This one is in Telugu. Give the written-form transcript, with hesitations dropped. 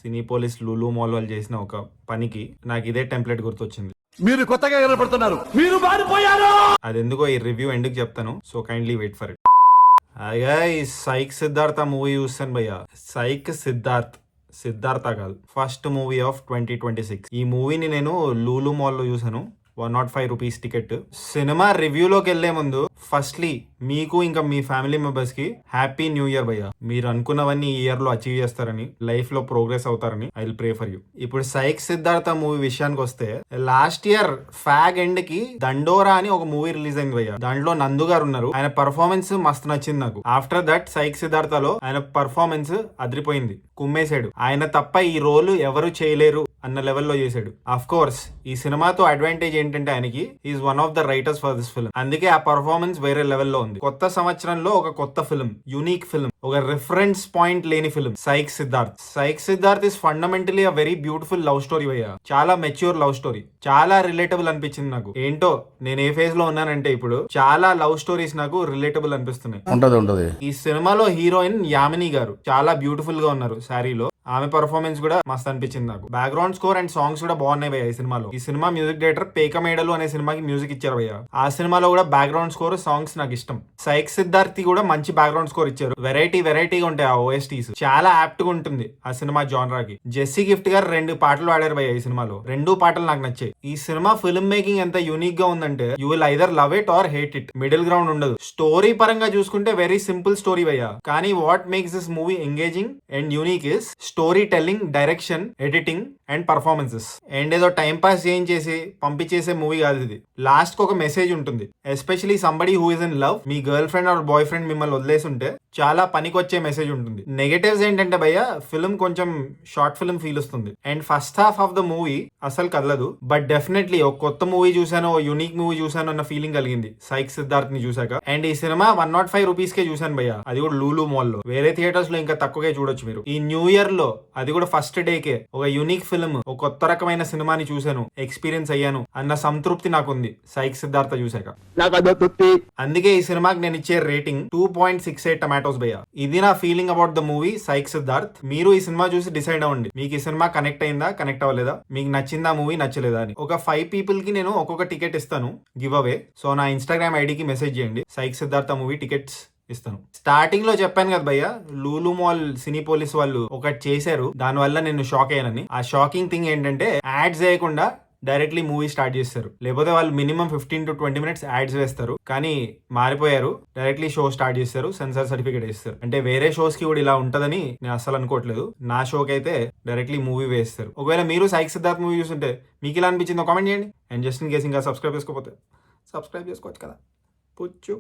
సినీ పోలీస్ లూలు మాల్ వాళ్ళు చేసిన ఒక పనికి నాకు ఇదే టెంప్లెట్ గుర్తొచ్చింది. మీరు కొత్తగా కనపడుతున్నారు, మీరు మారిపోయారు. అది ఎందుకో ఈ రివ్యూ ఎందుకు చెప్తాను, so kindly wait for it. అయ్యా ఈ సైక్ సిద్ధార్థ మూవీ చూస్తాను భయ్యా. సైక్ సిద్ధార్థ కాదు, ఫస్ట్ మూవీ ఆఫ్ 2026. ఈ మూవీని నేను లూలు మాల్లో చూసాను. 105 రూపీస్ టికెట్. సినిమా రివ్యూలోకి వెళ్లే ముందు ఫస్ట్లీ మీకు ఇంకా మీ ఫ్యామిలీ మెంబర్స్ కి హ్యాపీ న్యూ ఇయర్ భయ్యా. మీరు అనుకున్నవన్నీ ఈ ఇయర్ లో అచీవ్ చేస్తారని, లైఫ్ లో ప్రోగ్రెస్ అవుతారని I will pray for you. ఇప్పుడు సైక్ సిద్ధార్థ మూవీ విషయానికి వస్తే, లాస్ట్ ఇయర్ ఫ్యాగ్ ఎండ్ కి దండోరా అని ఒక మూవీ రిలీజ్ అయింది భయ్యా. దాంట్లో నందు గారు ఉన్నారు. ఆయన పర్ఫార్మెన్స్ మస్తు నచ్చింది నాకు. ఆఫ్టర్ దట్ సైక్ సిద్ధార్థలో ఆయన పర్ఫార్మెన్స్ అదిరిపోయింది, కుమ్మేశాడు. ఆయన తప్ప ఈ రోల్ ఎవరు చేయలేరు అన్న లెవెల్లో చేశాడు. అఫ్ కోర్స్ ఈ సినిమాతో అడ్వాంటేజ్ ఏంటంటే ఆయనకి is one of the writers for this film. అందుకే ఆ పర్ఫార్మెన్స్ వేరే లెవెల్లో ఉంది. కొత్త సంవత్సరంలో ఒక కొత్త ఫిల్మ్, యూనిక్ ఫిల్మ్, ఒక రిఫరెన్స్ పాయింట్ లేని film psych Siddharth is fundamentally a very beautiful love story భయ్యా. చాలా మెచ్యూర్ లవ్ స్టోరీ, చాలా రిలేటబుల్ అనిపించింది నాకు. ఏంటో నేను ఏ ఫేజ్ లో ఉన్నానంటే ఇప్పుడు చాలా లవ్ స్టోరీస్ నాకు రిలేటబుల్ అనిపిస్తున్నాయి. ఉంటది. ఈ సినిమాలో హీరోయిన్ యామిని గారు చాలా బ్యూటిఫుల్ గా ఉన్నారు శారీలో. ఆమె పర్ఫార్మెన్స్ కూడా మస్త్ అనిపించింది నాకు. బ్యాక్గ్రౌండ్ స్కోర్ అండ్ సాంగ్స్ కూడా బాగున్నాయి భయ్యా ఈ సినిమాలో. ఈ సినిమా మ్యూజిక్ డైరెక్టర్ పేకమేడలు అనే సినిమాకి మ్యూజిక్ ఇచ్చారు భయ్యా. ఆ సినిమాలో కూడా బ్యాక్గ్రౌండ్ స్కోర్, సాంగ్స్ నాకు ఇష్టం. సైక్ సిద్ధార్థి కూడా మంచి బ్యాక్గ్రౌండ్ స్కోర్ ఇచ్చారు. వెరైటీగా ఉంటాయి ఆ ఓఎస్టీస్. చాలా యాప్ట్ గా ఉంటుంది ఆ సినిమా జానరాకి. జెస్సీ గిఫ్ట్ గారు 2 పాటలు పాడారు భయ్యా ఈ సినిమాలో. 2 పాటలు నాకు నచ్చాయి. ఈ సినిమా ఫిల్మ్ మేకింగ్ ఎంత యూనిక్ గా ఉందంటే you will either love it or hate it. Middle ground ఉండదు. స్టోరీ పరంగా చూసుకుంటే వెరీ సింపుల్ స్టోరీ భయ్యా. కానీ what makes this movie engaging and unique is story telling, direction, editing and performances. And ఏదో టైం పాస్ చేయించేసి పంపించేసే మూవీ కాదు ఇది. లాస్ట్ కి ఒక మెసేజ్ ఉంటుంది. Especially somebody who is in love. Me girl friend or boy friend మిమ్మల్ని వదిలేసి ఉంటే చాలా పనికొచ్చే మెసేజ్ ఉంటుంది. నెగటివ్స్ ఏంటంటే భయ్యా, ఫిల్మ్ కొంచెం షార్ట్ ఫిల్మ్ ఫీల్ వస్తుంది. And first half of the movie అసలు కదలదు. బట్ డెఫినెట్లీ ఒక కొత్త మూవీ చూసాను, ఓ యూనిక్ మూవీ చూసాను అన్న ఫీలింగ్ కలిగింది సైక్ సిద్ధార్థ్ ని చూసాక. అండ్ ఈ సినిమా 105 రూపీస్ కే చూసాను భయ్యా. అది కూడా లూలు మాల్ లో. వేరే థియేటర్స్ లో ఇంకా తక్కువగా చూడొచ్చు మీరు. ఈ న్యూ ఇయర్ లో అది కూడా ఫస్ట్ డేకే ఒక యూనిక్ ఫిల్మ్, ఒక కొత్త రకమైన సినిమాని చూసాను, ఎక్స్పీరియన్స్ అయ్యాను అన్న సంతృప్తి నాకుంది సైక్ సిద్ధార్థ చూసాక. అందుకే ఈ సినిమాకి నేను ఇచ్చే రేటింగ్ 2.68 టమాటోస్ భయ్యా. ఇది నా feeling about the movie psych Siddharth. మీరు ఈ సినిమా చూసి డిసైడ్ అవ్వండి, మీకు ఈ సినిమా కనెక్ట్ అయిందా, కనెక్ట్ అవ్వలేదా, మీకు నచ్చిందా మూవీ, నచ్చలేదా అని. ఒక 5 పీపుల్ కి నేను ఒక్కొక్క టికెట్ ఇస్తాను గివ్ అవే. సో నా ఇన్స్టాగ్రామ్ ఐడికి మెసేజ్ చేయండి, సైక్ సిద్ధార్థ మూవీ టికెట్స్ ఇస్తాను. స్టార్టింగ్ లో చెప్పాను కదా భయ్యా, లూలు మాల్ సినీ పోలీస్ వాళ్ళు ఒకటి చేశారు, దాని వల్ల నేను షాక్ అయ్యానని. ఆ షాకింగ్ థింగ్ ఏంటంటే యాడ్స్ చేయకుండా డైరెక్ట్లీ మూవీ స్టార్ట్ చేస్తారు. లేకపోతే వాళ్ళు మినిమం 15 to 20 minutes యాడ్స్ వేస్తారు. కానీ మారిపోయారు, డైరెక్ట్లీ షో స్టార్ట్ చేస్తారు, సెన్సార్ సర్టిఫికేట్ ఇస్తారు. అంటే వేరే షోస్ కి కూడా ఇలా ఉంటదని నేను అస్సలు అనుకోవట్లేదు. నా షోకి అయితే డైరెక్ట్లీ మూవీ వేస్తారు. ఒకవేళ మీరు సైక్ సిద్ధార్థ్ మూవీ చూస్తుంటే మీకు ఇలా అనిపించిందో కామెంట్ చేయండి. అండ్ జస్ట్ ఇన్ కేస్ ఇంకా సబ్స్క్రైబ్ చేసుకోకపోతే సబ్స్క్రైబ్ చేసుకోవచ్చు కదా. పుచ్చు.